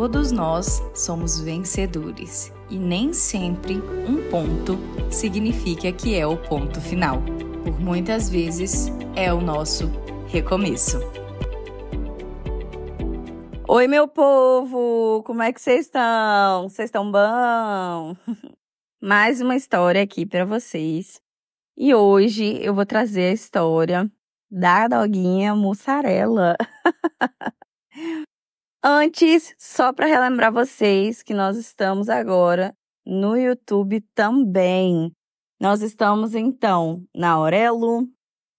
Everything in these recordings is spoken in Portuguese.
todos nós somos vencedores e nem sempre um ponto significa que é o ponto final. Por muitas vezes é o nosso recomeço. Oi, meu povo! Como é que vocês estão? Vocês estão bom? Mais uma história aqui para vocês. E hoje eu vou trazer a história da doguinha Mussarela. Antes, só para relembrar vocês que nós estamos agora no YouTube também. Nós estamos, então, na Aurelo,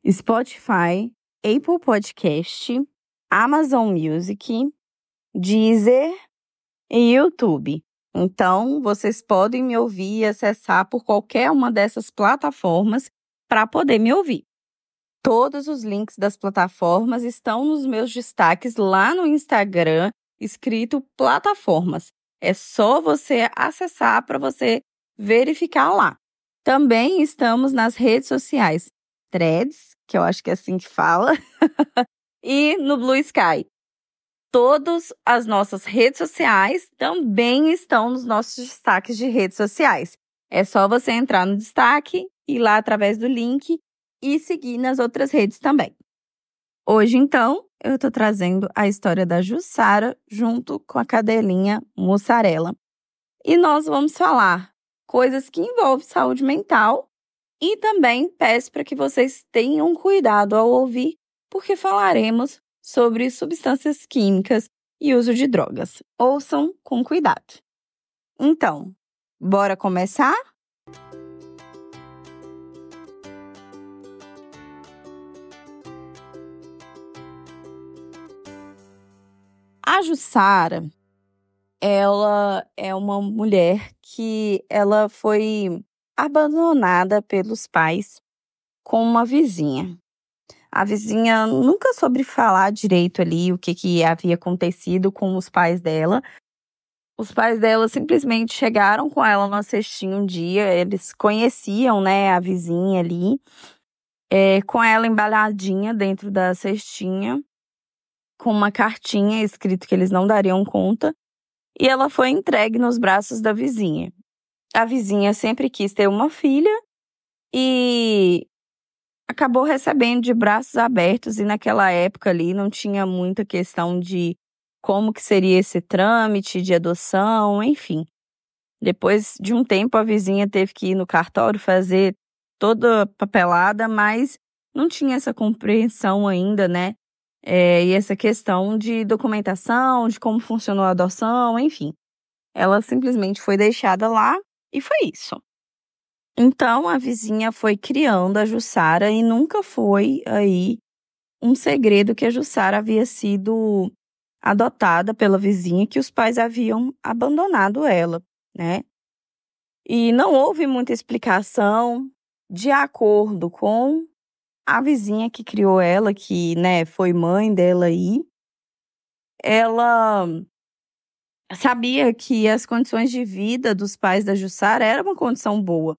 Spotify, Apple Podcast, Amazon Music, Deezer e YouTube. Então, vocês podem me ouvir e acessar por qualquer uma dessas plataformas para poder me ouvir. Todos os links das plataformas estão nos meus destaques lá no Instagram, escrito plataformas. É só você acessar para você verificar lá. Também estamos nas redes sociais Threads, que eu acho que é assim que fala, e no Blue Sky. Todas as nossas redes sociais também estão nos nossos destaques de redes sociais. É só você entrar no destaque, ir lá através do link e seguir nas outras redes também. Hoje, então, eu estou trazendo a história da Jussara junto com a cadelinha Mussarela. E nós vamos falar coisas que envolvem saúde mental e também peço para que vocês tenham cuidado ao ouvir, porque falaremos sobre substâncias químicas e uso de drogas. Ouçam com cuidado. Então, bora começar? A Jussara, ela é uma mulher que ela foi abandonada pelos pais com uma vizinha. A vizinha nunca soube falar direito ali o que havia acontecido com os pais dela. Os pais dela simplesmente chegaram com ela numa cestinha um dia, eles conheciam, né, a vizinha ali, com ela embaladinha dentro da cestinha, com uma cartinha escrito que eles não dariam conta, e ela foi entregue nos braços da vizinha. A vizinha sempre quis ter uma filha e acabou recebendo de braços abertos, e naquela época ali não tinha muita questão de como que seria esse trâmite de adoção, enfim. Depois de um tempo a vizinha teve que ir no cartório fazer toda a papelada, mas não tinha essa compreensão ainda, né? E essa questão de documentação, de como funcionou a adoção, enfim. Ela simplesmente foi deixada lá e foi isso. Então, a vizinha foi criando a Jussara e nunca foi aí um segredo que a Jussara havia sido adotada pela vizinha, que os pais haviam abandonado ela, né? E não houve muita explicação de acordo com a vizinha que criou ela, que, né, foi mãe dela aí. Ela sabia que as condições de vida dos pais da Jussara era uma condição boa.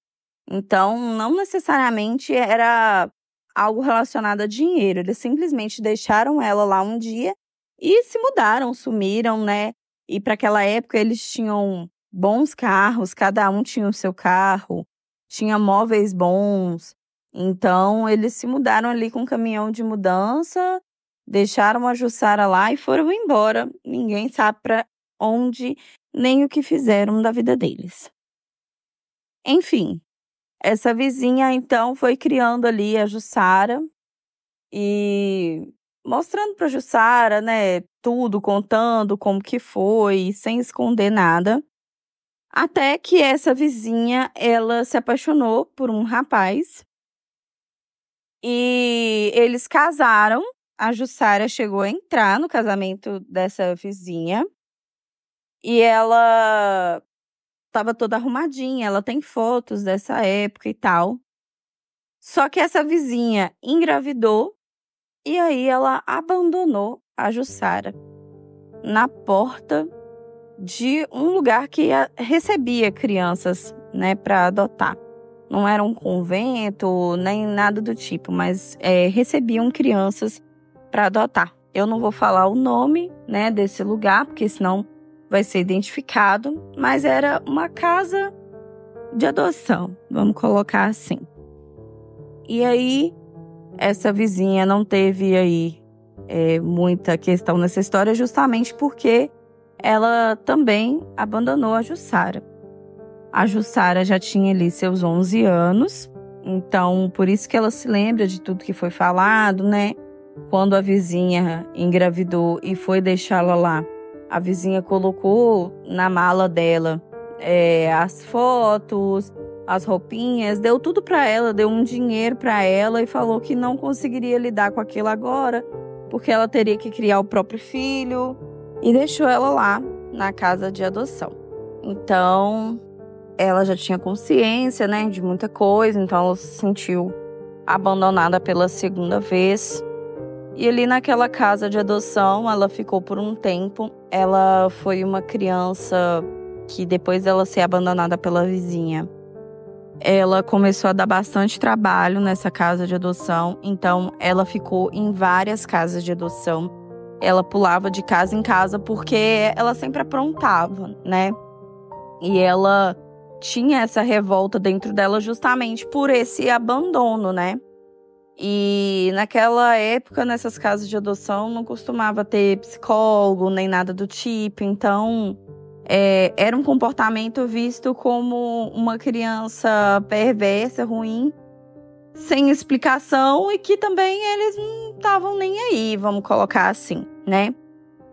Então, não necessariamente era algo relacionado a dinheiro. Eles simplesmente deixaram ela lá um dia e se mudaram, sumiram, né? E para aquela época eles tinham bons carros, cada um tinha o seu carro, tinha móveis bons. Então, eles se mudaram ali com um caminhão de mudança, deixaram a Jussara lá e foram embora. Ninguém sabe para onde nem o que fizeram da vida deles. Enfim, essa vizinha, então, foi criando ali a Jussara e mostrando para a Jussara, né, tudo, contando como que foi, sem esconder nada. Até que essa vizinha, ela se apaixonou por um rapaz e eles casaram. A Jussara chegou a entrar no casamento dessa vizinha e ela estava toda arrumadinha, ela tem fotos dessa época e tal. Só que essa vizinha engravidou e aí ela abandonou a Jussara na porta de um lugar que recebia crianças, né, para adotar. Não era um convento, nem nada do tipo, mas recebiam crianças para adotar. Eu não vou falar o nome, né, desse lugar, porque senão vai ser identificado, mas era uma casa de adoção, vamos colocar assim. E aí, essa vizinha não teve aí muita questão nessa história, justamente porque ela também abandonou a Jussara. A Jussara já tinha ali seus 11 anos, então por isso que ela se lembra de tudo que foi falado, né? Quando a vizinha engravidou e foi deixá-la lá, a vizinha colocou na mala dela as fotos, as roupinhas, deu tudo para ela, deu um dinheiro para ela e falou que não conseguiria lidar com aquilo agora, porque ela teria que criar o próprio filho, e deixou ela lá na casa de adoção. Então, ela já tinha consciência, né, de muita coisa, então ela se sentiu abandonada pela segunda vez. E ali naquela casa de adoção, ela ficou por um tempo. Ela foi uma criança que, depois dela ser abandonada pela vizinha, ela começou a dar bastante trabalho nessa casa de adoção. Então, ela ficou em várias casas de adoção. Ela pulava de casa em casa porque ela sempre aprontava, né? E ela tinha essa revolta dentro dela justamente por esse abandono, né? E naquela época, nessas casas de adoção, não costumava ter psicólogo nem nada do tipo. Então, era um comportamento visto como uma criança perversa, ruim, sem explicação, e que também eles não estavam nem aí, vamos colocar assim, né?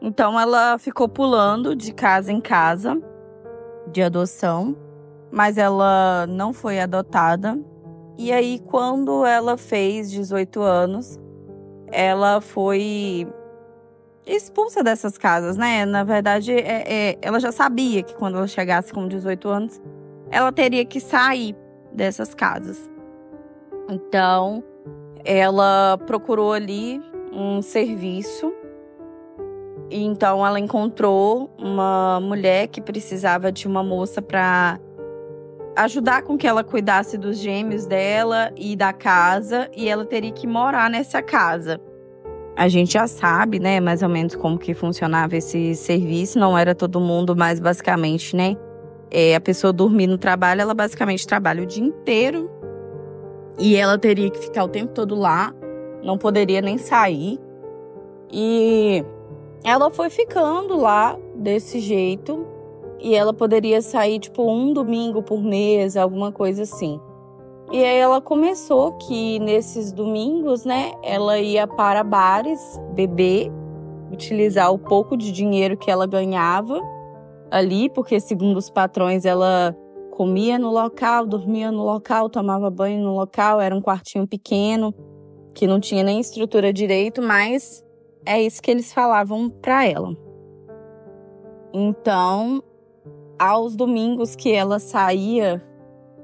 Então, ela ficou pulando de casa em casa de adoção, mas ela não foi adotada. E aí, quando ela fez 18 anos, ela foi expulsa dessas casas, né? Na verdade, ela já sabia que quando ela chegasse com 18 anos, ela teria que sair dessas casas. Então, ela procurou ali um serviço. E então, ela encontrou uma mulher que precisava de uma moça para ajudar com que ela cuidasse dos gêmeos dela e da casa, e ela teria que morar nessa casa. A gente já sabe, né, mais ou menos como que funcionava esse serviço. Não era todo mundo, mas basicamente, né, a pessoa dormir no trabalho, ela basicamente trabalha o dia inteiro e ela teria que ficar o tempo todo lá, não poderia nem sair. E ela foi ficando lá desse jeito. E ela poderia sair, tipo, um domingo por mês, alguma coisa assim. E aí ela começou que nesses domingos, né, ela ia para bares, beber, utilizar o pouco de dinheiro que ela ganhava ali, porque segundo os patrões ela comia no local, dormia no local, tomava banho no local, era um quartinho pequeno, que não tinha nem estrutura direito, mas é isso que eles falavam para ela. Então, aos domingos que ela saía,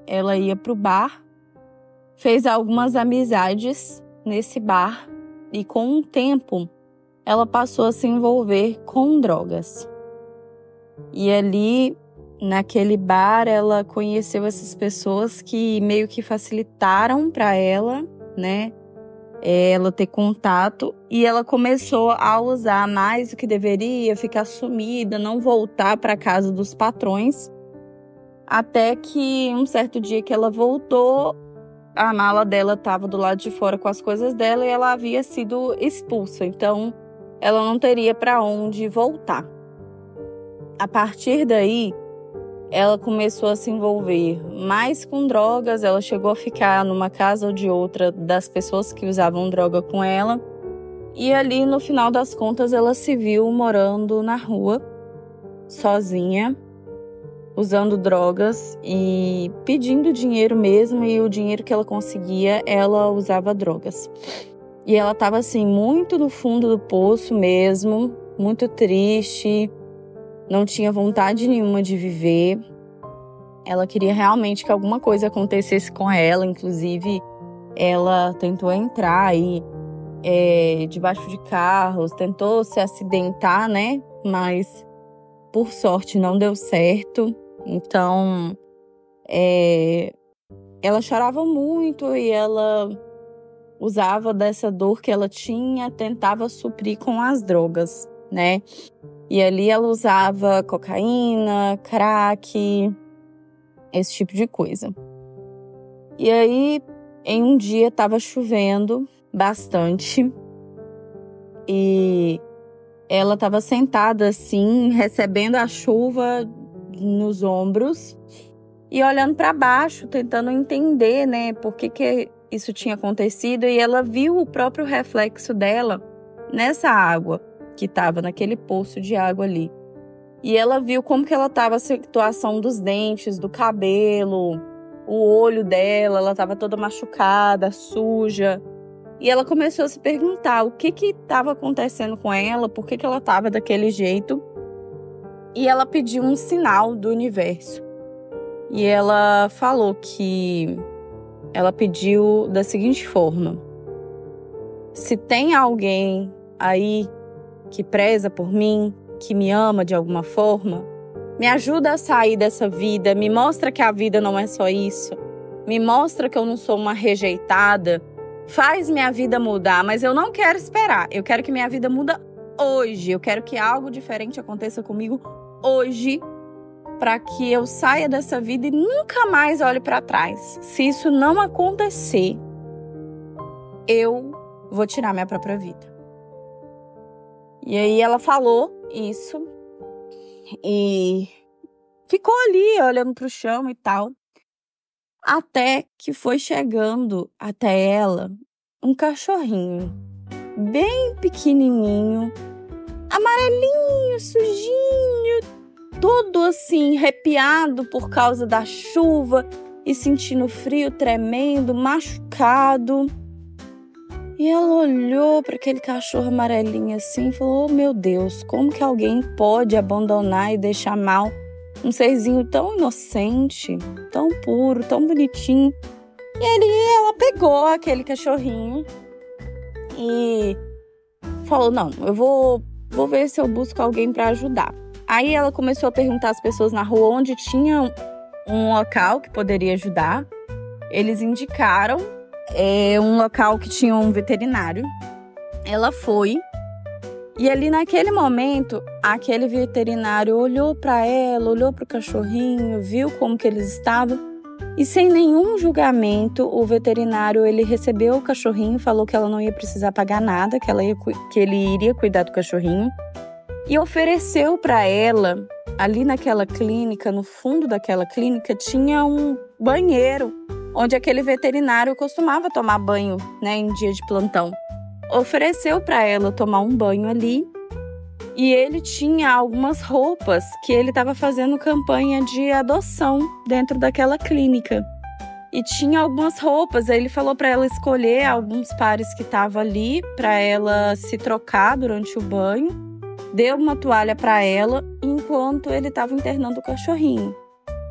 ela ia pro bar, fez algumas amizades nesse bar e com o tempo ela passou a se envolver com drogas. E ali, naquele bar, ela conheceu essas pessoas que meio que facilitaram para ela, né, ela ter contato, e ela começou a usar mais do que deveria, ficar sumida, não voltar para casa dos patrões, até que um certo dia que ela voltou, a mala dela estava do lado de fora com as coisas dela e ela havia sido expulsa, então ela não teria para onde voltar. A partir daí, ela começou a se envolver mais com drogas, ela chegou a ficar numa casa ou de outra das pessoas que usavam droga com ela. E ali, no final das contas, ela se viu morando na rua, sozinha, usando drogas e pedindo dinheiro mesmo, e o dinheiro que ela conseguia, ela usava drogas. E ela estava assim, muito no fundo do poço mesmo, muito triste, não tinha vontade nenhuma de viver. Ela queria realmente que alguma coisa acontecesse com ela. Inclusive, ela tentou entrar aí debaixo de carros, tentou se acidentar, né? Mas, por sorte, não deu certo. Então, ela chorava muito e ela usava dessa dor que ela tinha, tentava suprir com as drogas, né? E ali ela usava cocaína, crack, esse tipo de coisa. E aí, em um dia, estava chovendo bastante. E ela estava sentada assim, recebendo a chuva nos ombros e olhando para baixo, tentando entender, né, por que isso tinha acontecido. E ela viu o próprio reflexo dela nessa água que estava naquele poço de água ali. E ela viu como que ela estava, a situação dos dentes, do cabelo, o olho dela, ela estava toda machucada, suja. E ela começou a se perguntar o que estava acontecendo com ela, por que ela estava daquele jeito. E ela pediu um sinal do universo. E ela falou que ela pediu da seguinte forma: se tem alguém aí que preza por mim, que me ama de alguma forma, me ajuda a sair dessa vida, me mostra que a vida não é só isso, me mostra que eu não sou uma rejeitada, faz minha vida mudar, mas eu não quero esperar, eu quero que minha vida mude hoje, eu quero que algo diferente aconteça comigo hoje, para que eu saia dessa vida e nunca mais olhe para trás. Se isso não acontecer, eu vou tirar minha própria vida. E aí ela falou isso e ficou ali olhando para o chão e tal, até que foi chegando até ela um cachorrinho bem pequenininho, amarelinho, sujinho, todo assim arrepiado por causa da chuva e sentindo frio, tremendo, machucado. E ela olhou para aquele cachorro amarelinho assim e falou: oh, meu Deus, como que alguém pode abandonar e deixar mal um serzinho tão inocente, tão puro, tão bonitinho? E ela pegou aquele cachorrinho e falou: não, eu vou ver se eu busco alguém para ajudar. Aí ela começou a perguntar às pessoas na rua onde tinha um local que poderia ajudar. Eles indicaram um local que tinha um veterinário. Ela foi e ali naquele momento, aquele veterinário olhou para ela, olhou para o cachorrinho, viu como que eles estavam e sem nenhum julgamento, o veterinário ele recebeu o cachorrinho, falou que ela não ia precisar pagar nada, que ele iria cuidar do cachorrinho e ofereceu para ela, ali naquela clínica, no fundo daquela clínica, tinha um banheiro onde aquele veterinário costumava tomar banho, né, em dia de plantão. Ofereceu para ela tomar um banho ali e ele tinha algumas roupas que ele estava fazendo campanha de adoção dentro daquela clínica. E tinha algumas roupas, aí ele falou para ela escolher alguns pares que estavam ali para ela se trocar durante o banho. Deu uma toalha para ela enquanto ele estava internando o cachorrinho.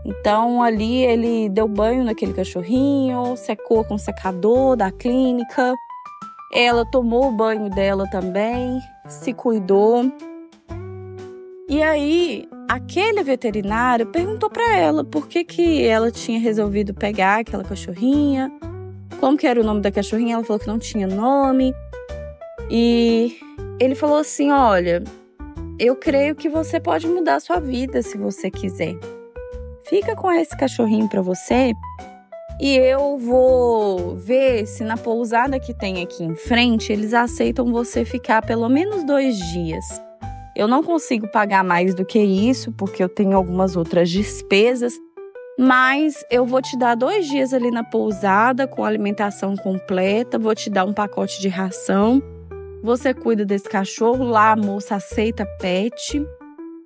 Então, ali ele deu banho naquele cachorrinho, secou com o secador da clínica. Ela tomou o banho dela também, se cuidou. E aí, aquele veterinário perguntou para ela por que ela tinha resolvido pegar aquela cachorrinha, como que era o nome da cachorrinha. Ela falou que não tinha nome. E ele falou assim: olha, eu creio que você pode mudar a sua vida se você quiser. Fica com esse cachorrinho para você e eu vou ver se na pousada que tem aqui em frente eles aceitam você ficar pelo menos 2 dias. Eu não consigo pagar mais do que isso porque eu tenho algumas outras despesas, mas eu vou te dar 2 dias ali na pousada com alimentação completa, vou te dar um pacote de ração. Você cuida desse cachorro, lá a moça aceita pet.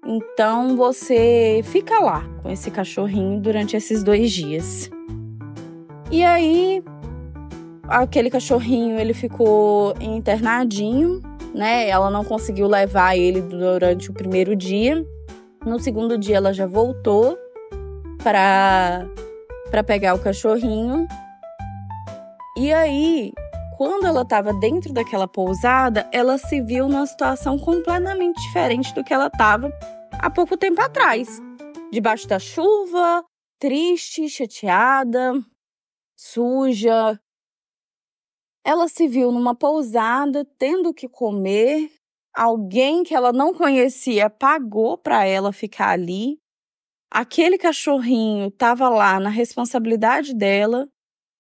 Então, você fica lá com esse cachorrinho durante esses 2 dias. E aí, aquele cachorrinho, ele ficou internadinho, né? Ela não conseguiu levar ele durante o primeiro dia. No segundo dia, ela já voltou para pegar o cachorrinho. E aí, quando ela estava dentro daquela pousada, ela se viu numa situação completamente diferente do que ela estava há pouco tempo atrás. Debaixo da chuva, triste, chateada, suja. Ela se viu numa pousada, tendo que comer, alguém que ela não conhecia pagou para ela ficar ali. Aquele cachorrinho estava lá na responsabilidade dela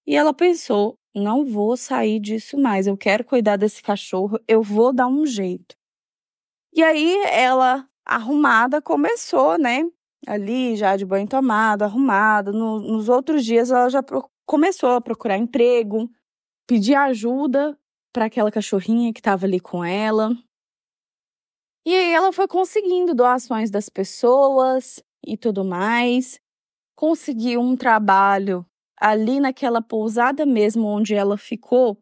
e ela pensou: não vou sair disso mais, eu quero cuidar desse cachorro, eu vou dar um jeito. E aí ela, arrumada, começou, né? Ali já de banho tomado, arrumada. Nos outros dias ela já começou a procurar emprego, pedir ajuda para aquela cachorrinha que estava ali com ela. E aí ela foi conseguindo doações das pessoas e tudo mais. Conseguiu um trabalho ali naquela pousada mesmo onde ela ficou.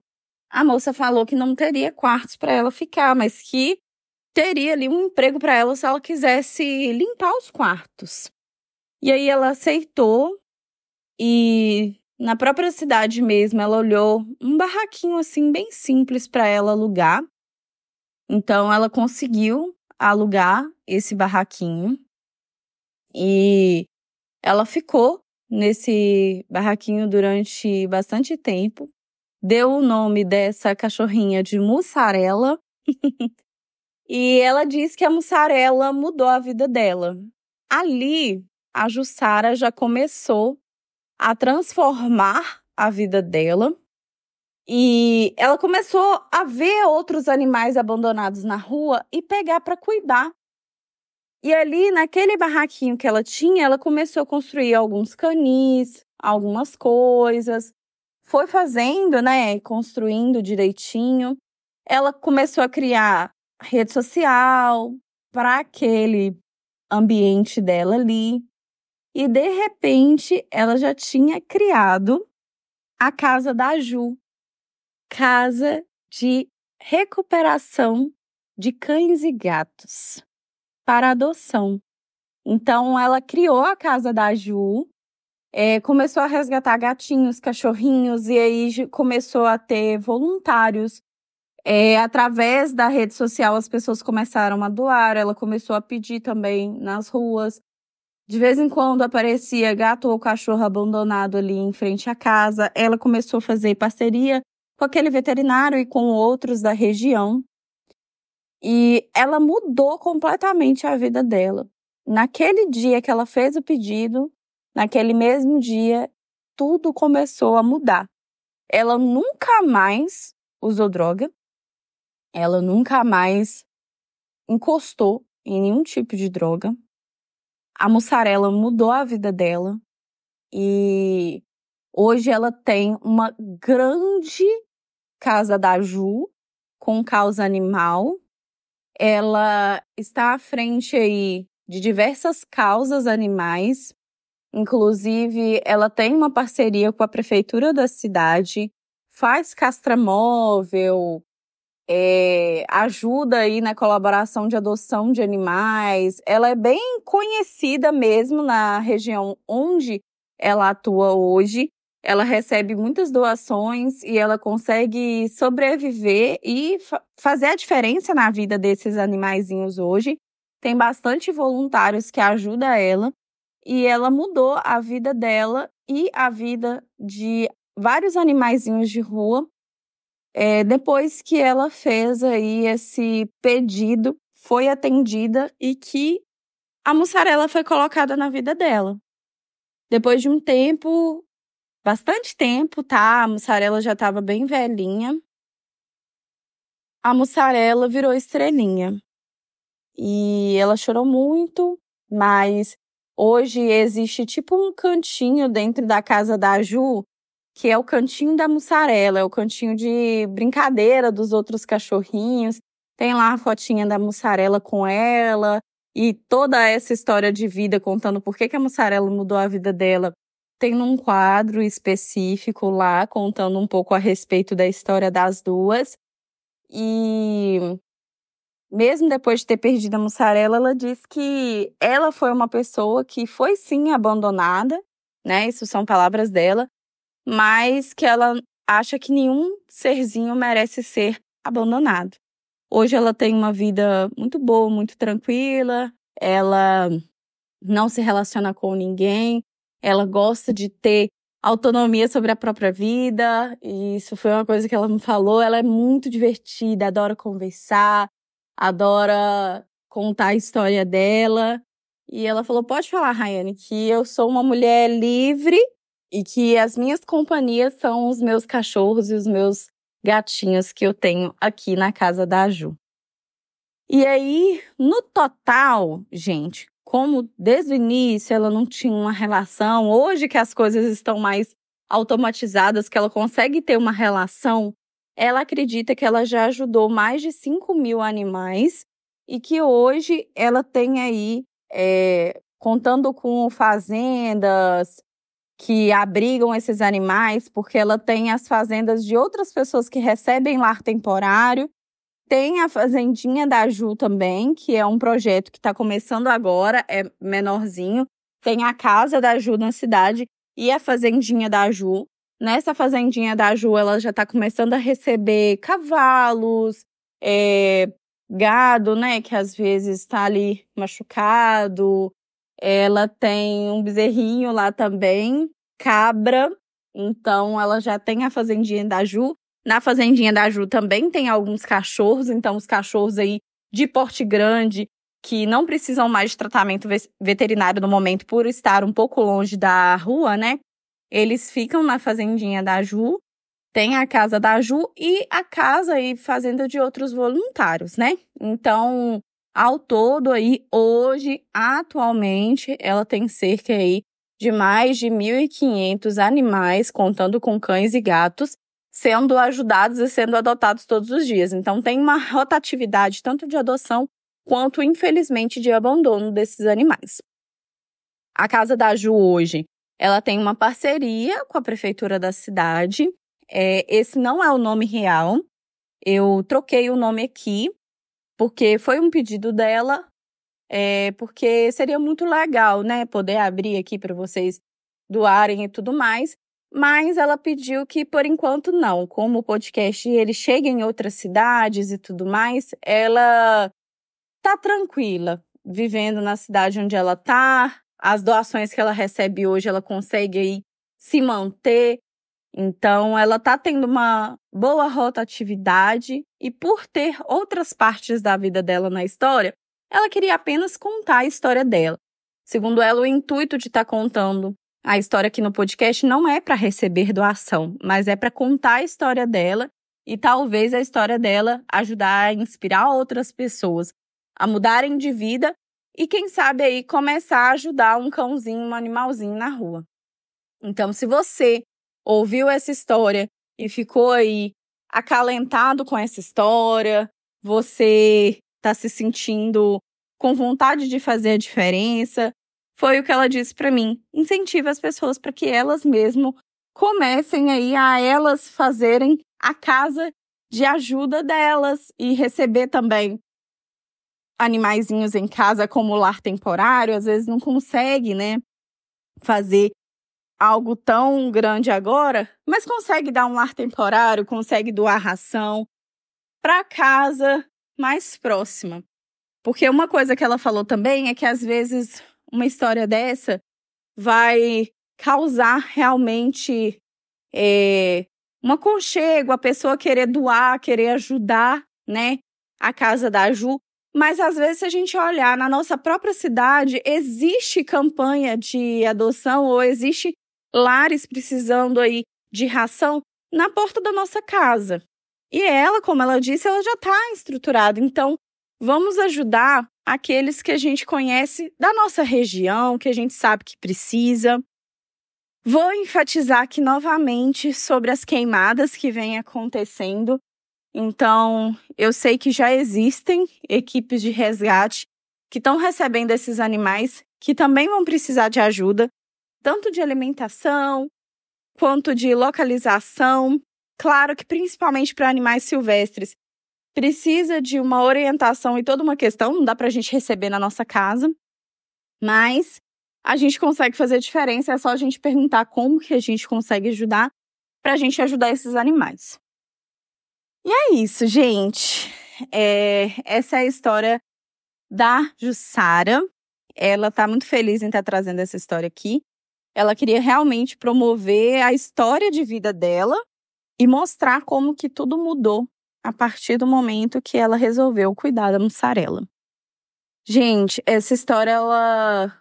A moça falou que não teria quartos para ela ficar, mas que teria ali um emprego para ela se ela quisesse limpar os quartos. E aí ela aceitou e na própria cidade mesmo ela olhou um barraquinho assim bem simples para ela alugar. Então ela conseguiu alugar esse barraquinho e ela ficou nesse barraquinho durante bastante tempo. Deu o nome dessa cachorrinha de Mussarela. E ela diz que a Mussarela mudou a vida dela. Ali, a Jussara já começou a transformar a vida dela. E ela começou a ver outros animais abandonados na rua e pegar para cuidar. E ali, naquele barraquinho que ela tinha, ela começou a construir alguns canis, algumas coisas. Foi fazendo, né, construindo direitinho. Ela começou a criar rede social para aquele ambiente dela ali. E, de repente, ela já tinha criado a Casa da Ju. Casa de recuperação de cães e gatos para adoção. Então, ela criou a Casa da Ju, começou a resgatar gatinhos, cachorrinhos, e aí começou a ter voluntários. Através da rede social, as pessoas começaram a doar, ela começou a pedir também nas ruas. De vez em quando aparecia gato ou cachorro abandonado ali em frente à casa. Ela começou a fazer parceria com aquele veterinário e com outros da região. E ela mudou completamente a vida dela. Naquele dia que ela fez o pedido, naquele mesmo dia, tudo começou a mudar. Ela nunca mais usou droga. Ela nunca mais encostou em nenhum tipo de droga. A Mussarela mudou a vida dela. E hoje ela tem uma grande Casa da Ju com causa animal. Ela está à frente aí de diversas causas animais. Inclusive, ela tem uma parceria com a prefeitura da cidade, faz castramóvel, ajuda aí na colaboração de adoção de animais. Ela é bem conhecida mesmo na região onde ela atua hoje. Ela recebe muitas doações e ela consegue sobreviver e fazer a diferença na vida desses animaizinhos hoje. Tem bastante voluntários que ajudam ela e ela mudou a vida dela e a vida de vários animaizinhos de rua. Depois que ela fez aí esse pedido, foi atendida e que a Mussarela foi colocada na vida dela. Depois de um tempo, bastante tempo, tá? A Mussarela já estava bem velhinha. A Mussarela virou estrelinha. E ela chorou muito, mas hoje existe tipo um cantinho dentro da Casa da Ju, que é o cantinho da Mussarela, é o cantinho de brincadeira dos outros cachorrinhos. Tem lá a fotinha da Mussarela com ela e toda essa história de vida contando por que a Mussarela mudou a vida dela. Tem num quadro específico lá, contando um pouco a respeito da história das duas. E mesmo depois de ter perdido a Mussarela, ela diz que ela foi uma pessoa que foi sim abandonada, né? Isso são palavras dela. Mas que ela acha que nenhum serzinho merece ser abandonado. Hoje ela tem uma vida muito boa, muito tranquila, ela não se relaciona com ninguém, ela gosta de ter autonomia sobre a própria vida, e isso foi uma coisa que ela me falou. Ela é muito divertida, adora conversar, adora contar a história dela. E ela falou, pode falar, Rayane, que eu sou uma mulher livre e que as minhas companhias são os meus cachorros e os meus gatinhos que eu tenho aqui na casa da Ju. E aí, no total, gente, como desde o início ela não tinha uma relação, hoje que as coisas estão mais automatizadas, que ela consegue ter uma relação, ela acredita que ela já ajudou mais de 5.000 animais e que hoje ela tem aí, contando com fazendas que abrigam esses animais, porque ela tem as fazendas de outras pessoas que recebem lar temporário. Tem a Fazendinha da Ju também, que é um projeto que está começando agora, é menorzinho. Tem a Casa da Ju na cidade e a Fazendinha da Ju. Nessa Fazendinha da Ju, ela já está começando a receber cavalos, gado, né, que às vezes está ali machucado. Ela tem um bezerrinho lá também, cabra. Então, ela já tem a Fazendinha da Ju. Na Fazendinha da Ju também tem alguns cachorros. Então, os cachorros aí de porte grande, que não precisam mais de tratamento veterinário no momento por estar um pouco longe da rua, né? Eles ficam na Fazendinha da Ju. Tem a casa da Ju e a casa e fazenda de outros voluntários, né? Então, ao todo aí, hoje, atualmente, ela tem cerca aí de mais de 1.500 animais, contando com cães e gatos, sendo ajudados e sendo adotados todos os dias. Então, tem uma rotatividade tanto de adoção quanto, infelizmente, de abandono desses animais. A casa da Ju hoje, ela tem uma parceria com a prefeitura da cidade. Esse não é o nome real. Eu troquei o nome aqui, porque foi um pedido dela, porque seria muito legal, né, poder abrir aqui para vocês doarem e tudo mais, mas ela pediu que, por enquanto, não. Como o podcast ele chega em outras cidades e tudo mais, ela tá tranquila, vivendo na cidade onde ela tá. As doações que ela recebe hoje, ela consegue aí se manter. Então, ela está tendo uma boa rotatividade e por ter outras partes da vida dela na história, ela queria apenas contar a história dela. Segundo ela, o intuito de estar contando a história aqui no podcast não é para receber doação, mas é para contar a história dela e talvez a história dela ajudar a inspirar outras pessoas a mudarem de vida e quem sabe aí começar a ajudar um cãozinho, um animalzinho na rua. Então, se você ouviu essa história e ficou aí acalentado com essa história, você está se sentindo com vontade de fazer a diferença, foi o que ela disse para mim. Incentiva as pessoas para que elas mesmo comecem aí a elas fazerem a casa de ajuda delas e receber também animaizinhos em casa como lar temporário. Às vezes não consegue, né, fazer algo tão grande agora, mas consegue dar um lar temporário, consegue doar ração para a casa mais próxima. Porque uma coisa que ela falou também é que às vezes uma história dessa vai causar realmente um aconchego, a pessoa querer doar, querer ajudar, né, a casa da Ju. Mas às vezes, se a gente olhar na nossa própria cidade, existe campanha de adoção ou existe lares precisando aí de ração na porta da nossa casa. E ela, como ela disse, ela já está estruturada. Então, vamos ajudar aqueles que a gente conhece da nossa região, que a gente sabe que precisa. Vou enfatizar aqui novamente sobre as queimadas que vêm acontecendo. Então, eu sei que já existem equipes de resgate que estão recebendo esses animais que também vão precisar de ajuda, tanto de alimentação, quanto de localização. Claro que principalmente para animais silvestres, precisa de uma orientação e toda uma questão, não dá para a gente receber na nossa casa, mas a gente consegue fazer diferença, é só a gente perguntar como que a gente consegue ajudar para a gente ajudar esses animais. E é isso, gente. Essa é a história da Jussara. Ela está muito feliz em estar trazendo essa história aqui. Ela queria realmente promover a história de vida dela e mostrar como que tudo mudou a partir do momento que ela resolveu cuidar da mussarela. Gente, essa história, ela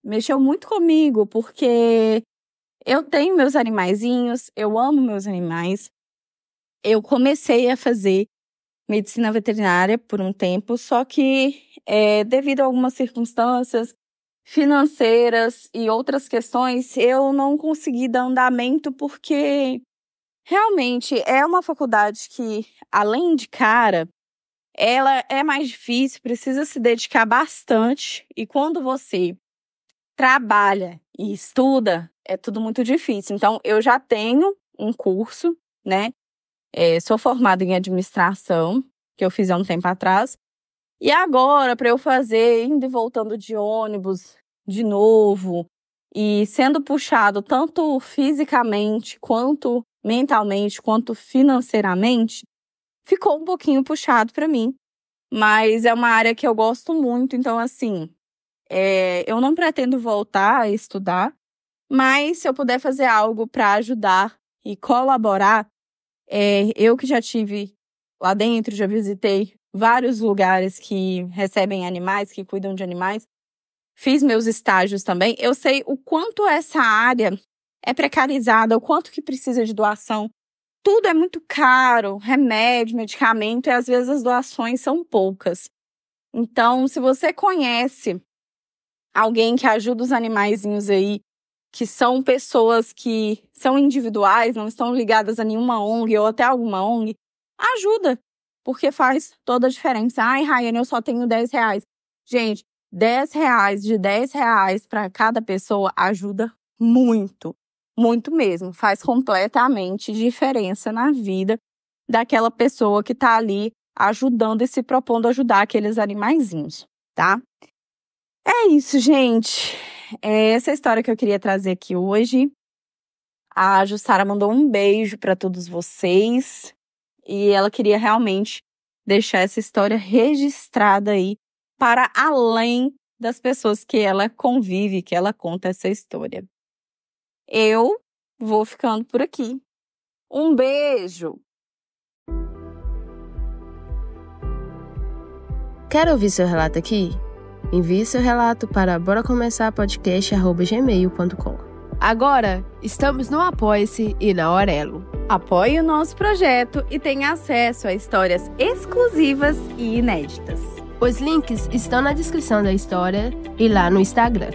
mexeu muito comigo, porque eu tenho meus animaizinhos, eu amo meus animais. Eu comecei a fazer medicina veterinária por um tempo, só que devido a algumas circunstâncias financeiras e outras questões, eu não consegui dar andamento, porque realmente é uma faculdade que, além de cara, ela é mais difícil, precisa se dedicar bastante, e quando você trabalha e estuda, é tudo muito difícil. Então, eu já tenho um curso, né? Sou formada em administração, que eu fiz há um tempo atrás. E agora, para eu fazer, indo e voltando de ônibus de novo, e sendo puxado tanto fisicamente, quanto mentalmente, quanto financeiramente, ficou um pouquinho puxado para mim. Mas é uma área que eu gosto muito, então assim, eu não pretendo voltar a estudar, mas se eu puder fazer algo para ajudar e colaborar, eu que já tive lá dentro, já visitei vários lugares que recebem animais, que cuidam de animais, fiz meus estágios também, eu sei o quanto essa área é precarizada, o quanto que precisa de doação. Tudo é muito caro, remédio, medicamento, e às vezes as doações são poucas. Então, se você conhece alguém que ajuda os animaizinhos aí, que são pessoas que são individuais, não estão ligadas a nenhuma ONG ou até alguma ONG, ajuda, porque faz toda a diferença. Ai, Rayane, eu só tenho R$10. Gente, R$10, de R$10 para cada pessoa ajuda muito, muito mesmo. Faz completamente diferença na vida daquela pessoa que está ali ajudando e se propondo a ajudar aqueles animaizinhos, tá? É isso, gente. Essa é a história que eu queria trazer aqui hoje. A Jussara mandou um beijo para todos vocês e ela queria realmente deixar essa história registrada aí para além das pessoas que ela convive, que ela conta essa história. Eu vou ficando por aqui. Um beijo! Quer ouvir seu relato aqui? Envie seu relato para boracomeçarpodcast@gmail.com. Agora, estamos no Apoia-se e na Aurelo. Apoie o nosso projeto e tenha acesso a histórias exclusivas e inéditas. Os links estão na descrição da história e lá no Instagram.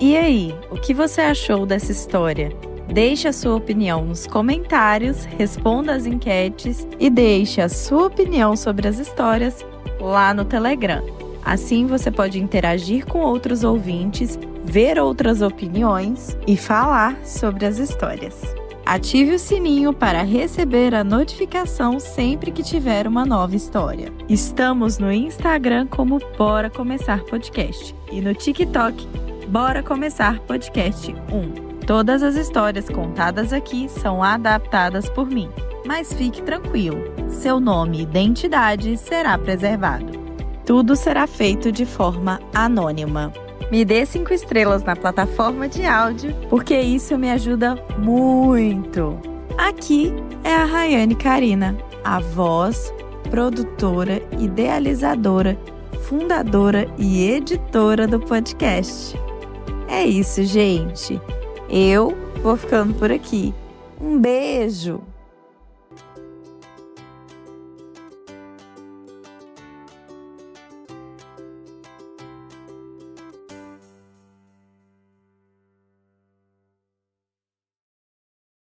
E aí, o que você achou dessa história? Deixe a sua opinião nos comentários, responda as enquetes e deixe a sua opinião sobre as histórias lá no Telegram. Assim você pode interagir com outros ouvintes, ver outras opiniões e falar sobre as histórias. Ative o sininho para receber a notificação sempre que tiver uma nova história. Estamos no Instagram como Bora Começar Podcast e no TikTok Bora Começar Podcast 1. Todas as histórias contadas aqui são adaptadas por mim, mas fique tranquilo, seu nome e identidade será preservado. Tudo será feito de forma anônima. Me dê 5 estrelas na plataforma de áudio, porque isso me ajuda muito. Aqui é a Rayane Carina, a voz, produtora, idealizadora, fundadora e editora do podcast. É isso, gente. Eu vou ficando por aqui. Um beijo!